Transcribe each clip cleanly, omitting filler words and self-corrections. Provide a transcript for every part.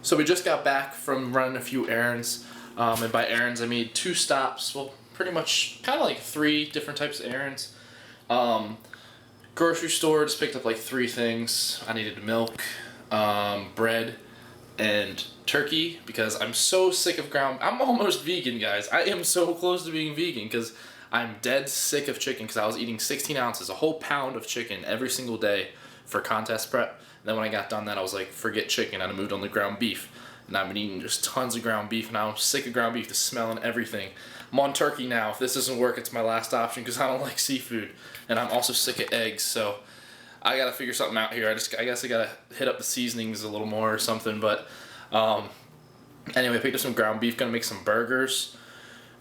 So we just got back from running a few errands, and by errands I mean 2 stops. Well, pretty much kind of like 3 different types of errands. Grocery store, just picked up like 3 things. I needed milk, bread, and turkey because I'm so sick of ground. I'm almost vegan, guys. I am so close to being vegan because I'm dead sick of chicken because I was eating 16 ounces, a whole pound of chicken every single day for contest prep. And then when I got done that, I was like, forget chicken. I moved on to ground beef. And I've been eating just tons of ground beef. Now I'm sick of ground beef, the smell and everything. I'm on turkey now. If this doesn't work, it's my last option because I don't like seafood. And I'm also sick of eggs, so I gotta figure something out here. I guess I gotta hit up the seasonings a little more or something. But anyway, I picked up some ground beef. Gonna make some burgers,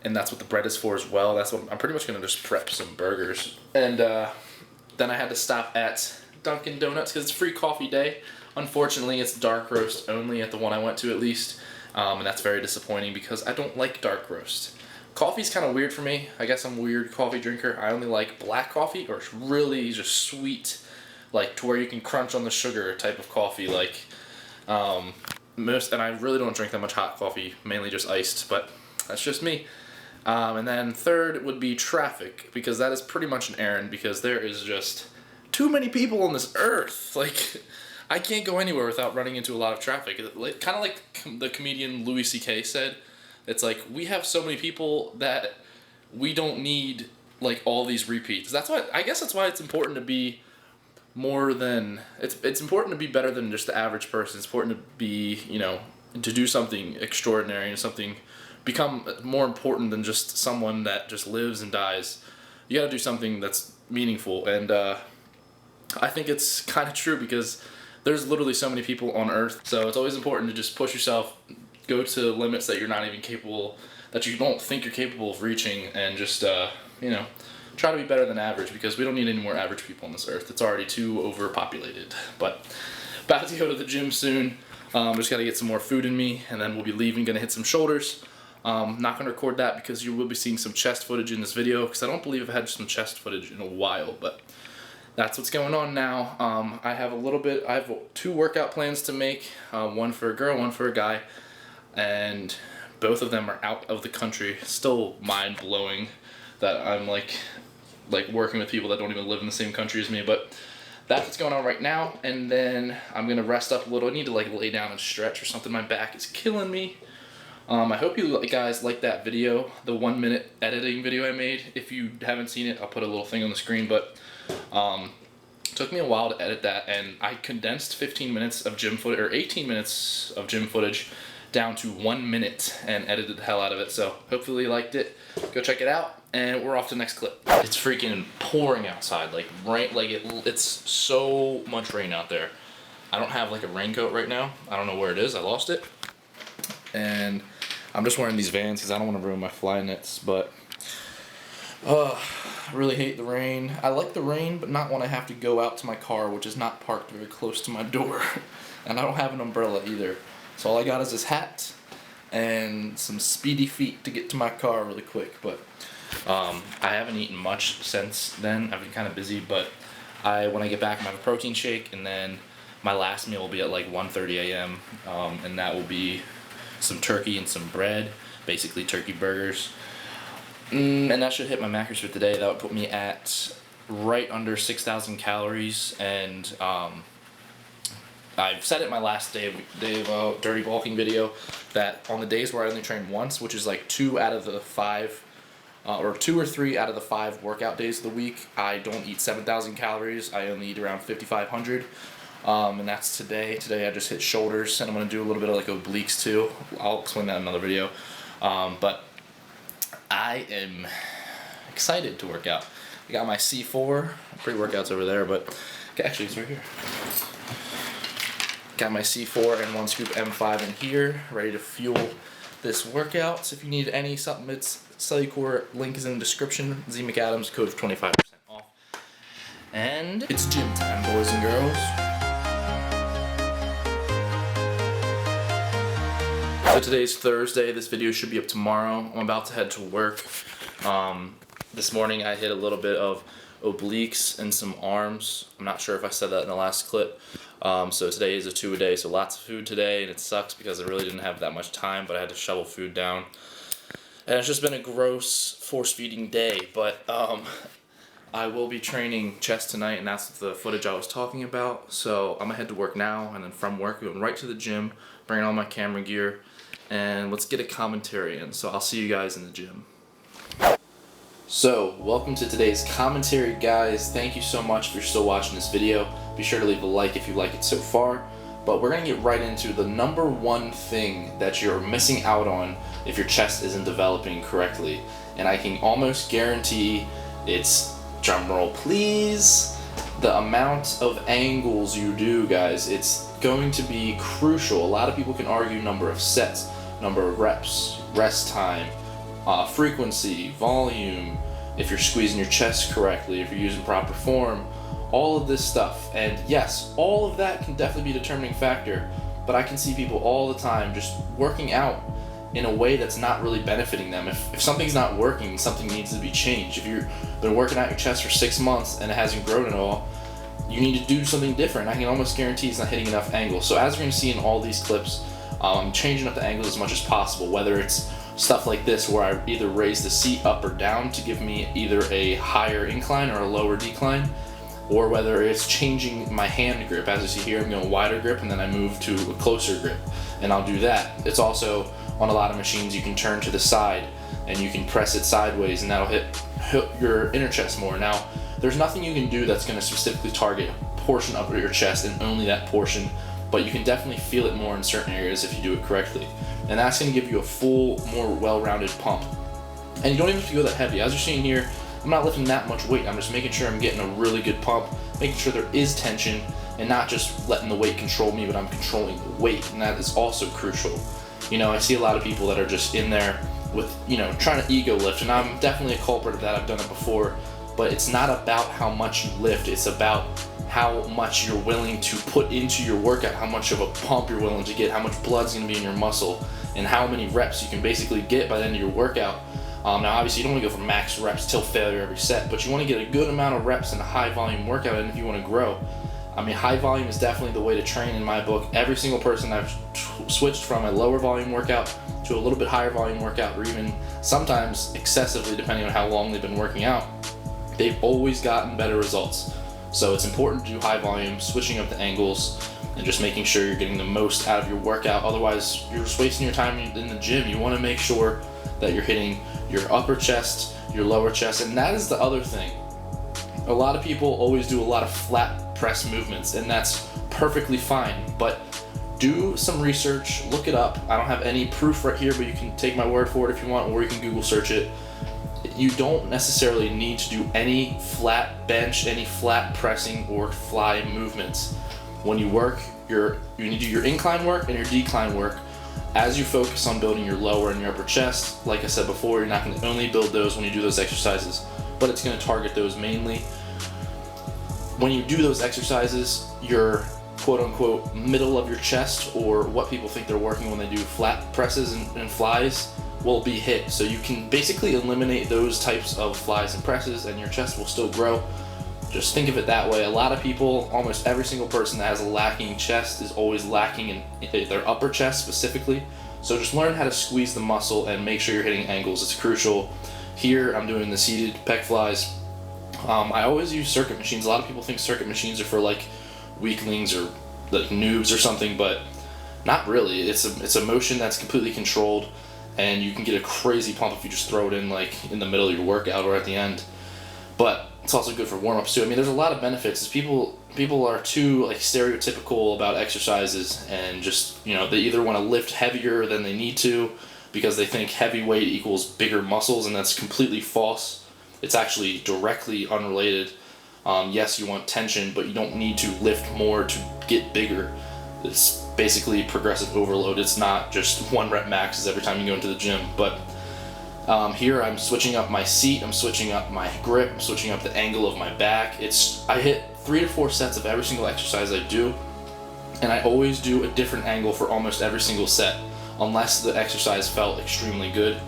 and that's what the bread is for as well. That's what I'm pretty much gonna just prep some burgers. And then I had to stop at Dunkin' Donuts because it's free coffee day. Unfortunately, it's dark roast only at the one I went to, at least, and that's very disappointing because I don't like dark roast. Coffee's kind of weird for me. I guess I'm a weird coffee drinker. I only like black coffee or really just sweet, like to where you can crunch on the sugar type of coffee. Like and I really don't drink that much hot coffee, mainly just iced, but that's just me. And then third would be traffic, because that is pretty much an errand because there is just too many people on this earth. Like, I can't go anywhere without running into a lot of traffic. Kind of like the comedian Louis C.K. said, it's like we have so many people that we don't need like all these repeats. I guess that's why it's important to be more than it's important to be better than just the average person. It's important to be, to do something extraordinary and something become more important than just someone that just lives and dies. You got to do something that's meaningful, and I think it's kind of true because there's literally so many people on Earth. So it's always important to just push yourself, go to limits that you're not even capable, that you don't think you're capable of reaching, and just try to be better than average, because we don't need any more average people on this earth. It's already too overpopulated. But about to go to the gym soon. Just got to get some more food in me, and then we'll be leaving. Gonna hit some shoulders. Not gonna record that because you will be seeing some chest footage in this video, because I don't believe I've had some chest footage in a while. But that's what's going on now. I have 2 workout plans to make. One for a girl, one for a guy, and both of them are out of the country. Still mind blowing that I'm like working with people that don't even live in the same country as me, but that's what's going on right now. And then I'm gonna rest up a little. I need to like lay down and stretch or something. My back is killing me. I hope you guys like that video, the 1-minute editing video I made. If you haven't seen it, I'll put a little thing on the screen, but it took me a while to edit that, and I condensed 15 minutes of gym footage, or 18 minutes of gym footage, down to 1 minute and edited the hell out of it. So hopefully you liked it. Go check it out, and we're off to the next clip. It's freaking pouring outside, like rain, it's so much rain out there. I don't have like a raincoat right now. I don't know where it is. I lost it, and I'm just wearing these Vans because I don't want to ruin my fly nets. But I really hate the rain. I like the rain, but not when I have to go out to my car, which is not parked very close to my door, and I don't have an umbrella either. So all I got is this hat and some speedy feet to get to my car really quick. But I haven't eaten much since then. I've been kind of busy, but when I get back, I'm gonna have a protein shake, and then my last meal will be at like 1:30 a.m. And that will be some turkey and some bread, basically turkey burgers. And that should hit my macros for today. That would put me at right under 6,000 calories, and I've said it in my last day of dirty bulking video that on the days where I only train once, which is like 2 out of the 5, or 2 or 3 out of the 5 workout days of the week, I don't eat 7,000 calories. I only eat around 5,500, and that's today. Today I just hit shoulders, and I'm gonna do a little bit of like obliques too. I'll explain that in another video. But I am excited to work out. I got my C4 pre-workouts over there, but actually it's right here. Got my C4 and 1 scoop M5 in here, ready to fuel this workout. So if you need any supplements, Cellucor link is in the description. Z McAdams, code for 25% off. And it's gym time, boys and girls. So today's Thursday. This video should be up tomorrow. I'm about to head to work. This morning I hit a little bit of obliques, and some arms. I'm not sure if I said that in the last clip. So today is a 2-a-day, so lots of food today, and it sucks because I really didn't have that much time, but I had to shovel food down. And it's just been a gross force-feeding day, but I will be training chest tonight, and that's the footage I was talking about. So I'm gonna head to work now, and then from work, going right to the gym, bringing all my camera gear, and let's get a commentary in. So I'll see you guys in the gym. So, welcome to today's commentary, guys. Thank you so much if you're still watching this video. Be sure to leave a like if you like it so far. But we're going to get right into the number one thing that you're missing out on if your chest isn't developing correctly. And I can almost guarantee it's, drumroll please, the amount of angles you do, guys. It's going to be crucial. A lot of people can argue number of sets, number of reps, rest time, frequency, volume, if you're squeezing your chest correctly, if you're using proper form, all of this stuff. And yes, all of that can definitely be a determining factor, but I can see people all the time just working out in a way that's not really benefiting them. If something's not working, something needs to be changed. If you've been working out your chest for 6 months and it hasn't grown at all, you need to do something different. I can almost guarantee it's not hitting enough angles. So as we're going to see in all these clips, I'm changing up the angles as much as possible, whether it's stuff like this where I either raise the seat up or down to give me either a higher incline or a lower decline, or whether it's changing my hand grip. As you see here, I'm going wider grip and then I move to a closer grip, and I'll do that. It's also on a lot of machines you can turn to the side and you can press it sideways, and that'll hit your inner chest more. Now, there's nothing you can do that's going to specifically target a portion of your chest and only that portion, but you can definitely feel it more in certain areas if you do it correctly. And that's going to give you a full, more well-rounded pump. And you don't even have to go that heavy. As you're seeing here, I'm not lifting that much weight. I'm just making sure I'm getting a really good pump, making sure there is tension, and not just letting the weight control me, but I'm controlling the weight, and that is also crucial. You know, I see a lot of people that are just in there with, you know, trying to ego lift, and I'm definitely a culprit of that. I've done it before, but it's not about how much you lift. It's about how much you're willing to put into your workout, how much of a pump you're willing to get, how much blood's going to be in your muscle, and how many reps you can basically get by the end of your workout. Now obviously you don't want to go for max reps till failure every set, but you want to get a good amount of reps in a high volume workout. And if you want to grow, I mean, high volume is definitely the way to train in my book. Every single person I've switched from a lower volume workout to a little bit higher volume workout, or even sometimes excessively depending on how long they've been working out, they've always gotten better results. So it's important to do high volume, switching up the angles, and just making sure you're getting the most out of your workout. Otherwise, you're just wasting your time in the gym. You want to make sure that you're hitting your upper chest, your lower chest, and that is the other thing. A lot of people always do a lot of flat press movements, and that's perfectly fine, but do some research, look it up. I don't have any proof right here, but you can take my word for it if you want, or you can Google search it. You don't necessarily need to do any flat bench, any flat pressing or fly movements. When you work, you need to do your incline work and your decline work. As you focus on building your lower and your upper chest, like I said before, you're not going to only build those when you do those exercises, but it's going to target those mainly. When you do those exercises, your quote-unquote middle of your chest, or what people think they're working when they do flat presses and flies, will be hit. So you can basically eliminate those types of flies and presses, and your chest will still grow. Just think of it that way. A lot of people, almost every single person that has a lacking chest is always lacking in their upper chest specifically. So just learn how to squeeze the muscle and make sure you're hitting angles. It's crucial. Here I'm doing the seated pec flies. I always use circuit machines. A lot of people think circuit machines are for like weaklings or like noobs or something, but not really. It's a motion that's completely controlled, and you can get a crazy pump if you just throw it in like in the middle of your workout or at the end. But it's also good for warm-ups too. I mean, there's a lot of benefits. People are too like stereotypical about exercises, and just, you know, they either want to lift heavier than they need to because they think heavy weight equals bigger muscles, and that's completely false. It's actually directly unrelated. Yes, you want tension, but you don't need to lift more to get bigger. It's basically progressive overload. It's not just 1 rep maxes every time you go into the gym. But here I'm switching up my seat, I'm switching up my grip, I'm switching up the angle of my back. I hit 3 to 4 sets of every single exercise I do, and I always do a different angle for almost every single set, unless the exercise felt extremely good,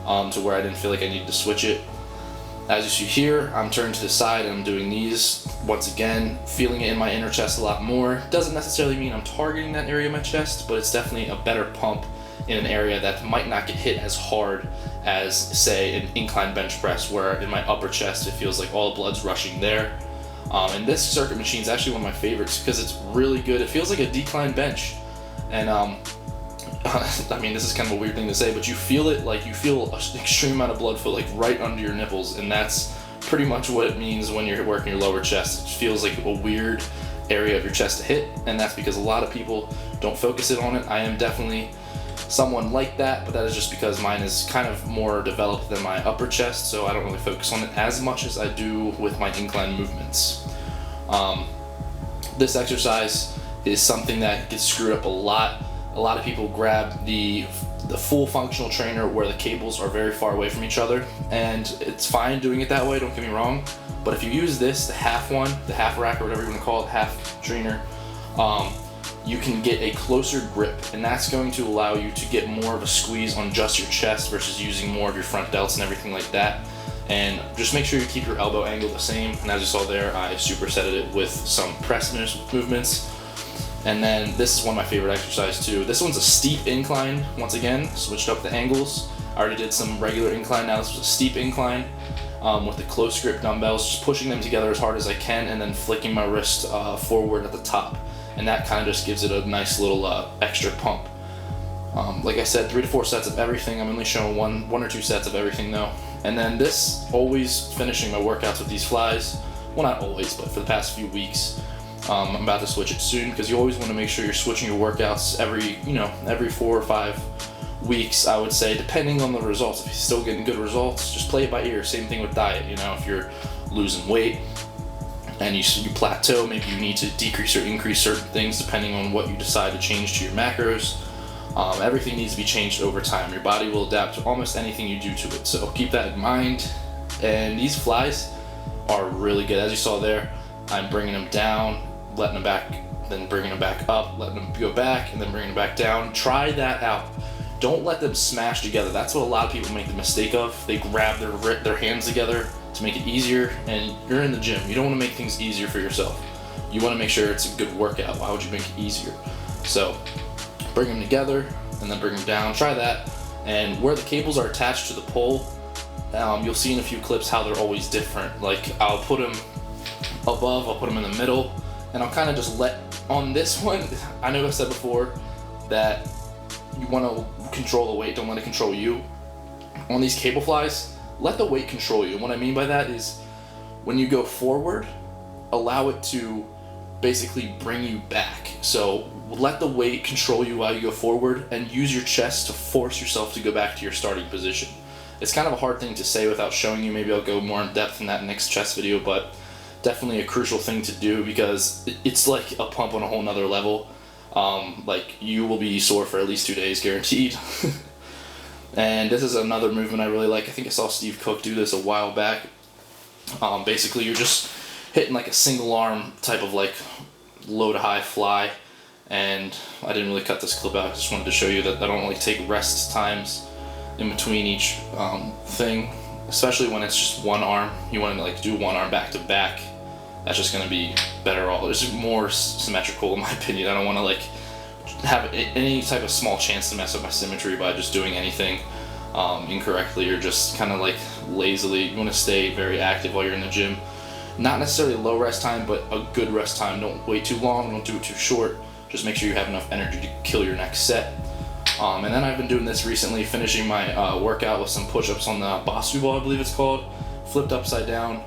to where I didn't feel like I needed to switch it. As you see here, I'm turned to the side and I'm doing these. Once again, feeling it in my inner chest a lot more. Doesn't necessarily mean I'm targeting that area of my chest, but it's definitely a better pump in an area that might not get hit as hard as, say, an incline bench press, where in my upper chest it feels like all the blood's rushing there. And this circuit machine is actually one of my favorites because it's really good. It feels like a decline bench. And I mean, this is kind of a weird thing to say, but you feel it, like you feel an extreme amount of blood flow like right under your nipples, and that's pretty much what it means when you're working your lower chest. It feels like a weird area of your chest to hit, and that's because a lot of people don't focus it on it. I am definitely someone like that, but that is just because mine is kind of more developed than my upper chest, so I don't really focus on it as much as I do with my incline movements. This exercise is something that gets screwed up a lot. A lot of people grab the full functional trainer where the cables are very far away from each other, and it's fine doing it that way, don't get me wrong, but if you use this, the half one, the half rack or whatever you want to call it, half trainer, you can get a closer grip, and that's going to allow you to get more of a squeeze on just your chest versus using more of your front delts and everything like that. And just make sure you keep your elbow angle the same, and as you saw there, I supersetted it with some press movements. And then this is one of my favorite exercises too. This one's a steep incline. Once again, switched up the angles. I already did some regular incline, now this was a steep incline with the close grip dumbbells, just pushing them together as hard as I can and then flicking my wrist forward at the top. And that kind of just gives it a nice little extra pump. Like I said, 3 to 4 sets of everything. I'm only showing one or two sets of everything though. And then this, always finishing my workouts with these flies. Well, not always, but for the past few weeks. I'm about to switch it soon because you always want to make sure you're switching your workouts every 4 or 5 weeks, I would say, depending on the results. If you're still getting good results, just play it by ear. Same thing with diet. If you're losing weight and you plateau, maybe you need to decrease or increase certain things depending on what you decide to change to your macros. Everything needs to be changed over time. Your body will adapt to almost anything you do to it, so keep that in mind. And these flies are really good. As you saw there, I'm bringing them down, letting them back, then bringing them back up, letting them go back, and then bringing them back down. Try that out. Don't let them smash together. That's what a lot of people make the mistake of. They grab their hands together to make it easier, and you're in the gym. You don't want to make things easier for yourself. You want to make sure it's a good workout. Why would you make it easier? So bring them together and then bring them down. Try that. And where the cables are attached to the pole, you'll see in a few clips how they're always different. Like I'll put them above, I'll put them in the middle, and I'll kind of just on this one, I know I've said before that you want to control the weight, don't let it control you. On these cable flies, let the weight control you. And what I mean by that is when you go forward, allow it to basically bring you back. So let the weight control you while you go forward, and use your chest to force yourself to go back to your starting position. It's kind of a hard thing to say without showing you. Maybe I'll go more in depth in that next chest video, but definitely a crucial thing to do because it's like a pump on a whole nother level. Like you will be sore for at least 2 days guaranteed. And this is another movement I really like. I think I saw Steve Cook do this a while back. Basically you're just hitting like a single arm type of like low to high fly. And I didn't really cut this clip out, I just wanted to show you that I don't really take rest times in between each thing, especially when it's just one arm. You want to like do one arm back to back. That's just going to be better all. It's more symmetrical in my opinion. I don't want to like have any type of small chance to mess up my symmetry by just doing anything incorrectly or just kind of like lazily. You want to stay very active while you're in the gym. Not necessarily low rest time, but a good rest time. Don't wait too long, don't do it too short. Just make sure you have enough energy to kill your next set. And then I've been doing this recently, finishing my workout with some push-ups on the Bosu ball, I believe it's called, flipped upside down,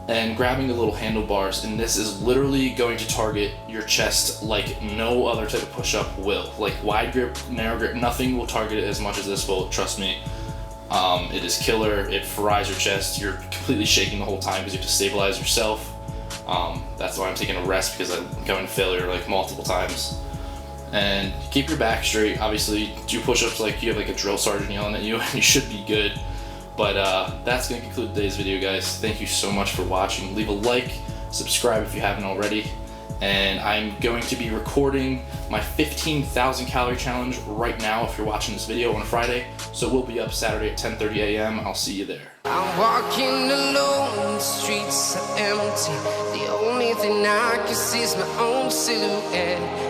and grabbing the little handlebars. And this is literally going to target your chest like no other type of push-up will. Like wide grip, narrow grip, nothing will target it as much as this will, trust me. It is killer. It fries your chest. You're completely shaking the whole time because you have to stabilize yourself. That's why I'm taking a rest, because I'm going failure like multiple times. And keep your back straight. Obviously, do push-ups like you have like a drill sergeant yelling at you, and you should be good. But that's going to conclude today's video, guys. Thank you so much for watching. Leave a like, subscribe if you haven't already, And I'm going to be recording my 15,000 calorie challenge right now if you're watching this video on a Friday. So we'll be up Saturday at 10:30 a.m. I'll see you there. I'm walking alone, the streets are empty. The only thing I can see is my own silhouette.